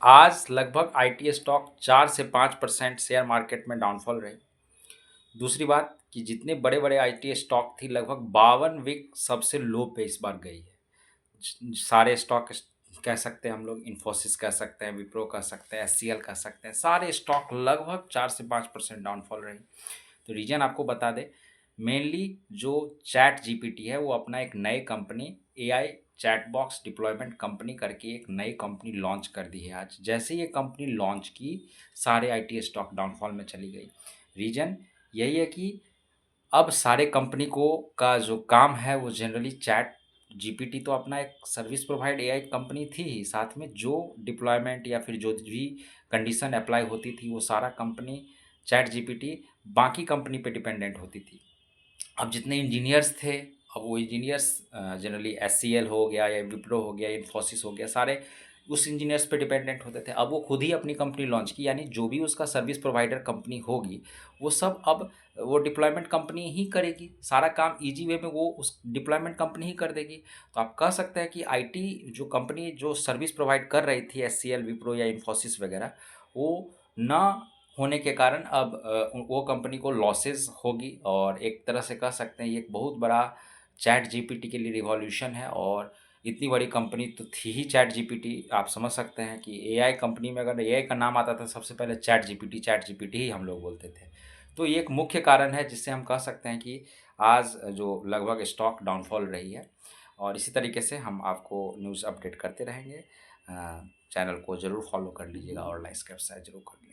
आज लगभग IT stock 4 से 5% शेयर मार्केट में डाउनफॉल रही। दूसरी बात कि जितने बड़े-बड़े आईटी स्टॉक थी लगभग 52 वीक सबसे लो पे इस बार गई है। सारे स्टॉक कह सकते हैं हम लोग, इन्फोसिस कह सकते हैं, विप्रो कह सकते हैं, एचसीएल कह सकते हैं, सारे स्टॉक लगभग 4 से 5% डाउनफॉल रही। तो रीजन आपको बता दें, मेनली जो चैट जीपीटी है वो अपना एक नई company AI chat box deployment company करके एक नई कंपनी लॉन्च कर दी है। आज जैसे ये कंपनी लॉन्च की, सारे आईटी स्टॉक डाउनफॉल में चली गई। रीजन यही है कि अब सारे कंपनी को का जो काम है वो जनरली चैट जीपीटी तो अपना एक सर्विस प्रोवाइड एआई कंपनी थी ही, साथ में जो डिप्लॉयमेंट या फिर जो भी कंडीशन अप्लाई होती थी वो सारा कंपनी चैट जीपीटी बाकी कंपनी पे डिपेंडेंट होती थी। अब जितने इंजीनियर्स थे, अब वो इंजीनियर्स जनरली एचसीएल हो गया या विप्रो हो गया, इन्फोसिस हो गया, सारे उस इंजीनियर्स पे डिपेंडेंट होते थे। अब वो खुद ही अपनी कंपनी लॉन्च की, यानी जो भी उसका सर्विस प्रोवाइडर कंपनी होगी वो सब अब वो डिप्लॉयमेंट कंपनी ही करेगी। सारा काम ईजी वे में वो उस डिप्लॉयमेंट कंपनी ही कर देगी। तो आप कह सकते हैं कि आईटी जो कंपनी जो सर्विस प्रोवाइड कर रही थी एचसीएल, विप्रो या इन्फोसिस वगैरह, वो ना होने के कारण अब वो कंपनी को लॉसेस होगी। और एक तरह से कह सकते हैं ये एक बहुत बड़ा चैट जीपीटी के लिए रिवॉल्यूशन है। और इतनी बड़ी कंपनी तो थी ही चैट जीपीटी, आप समझ सकते हैं कि एआई कंपनी में अगर एआई का नाम आता था सबसे पहले चैट जीपीटी ही हम लोग बोलते थे। तो ये एक मुख्य कारण है जिससे हम कह सकते हैं कि आज जो लगभग स्टॉक डाउनफॉल रही है। और इसी तरीके से हम आपको न्यूज़ अपडेट करते रहेंगे। चैनल को ज़रूर फॉलो कर लीजिएगा और लाइक सब्सक्राइब ज़रूर कर लीजिएगा।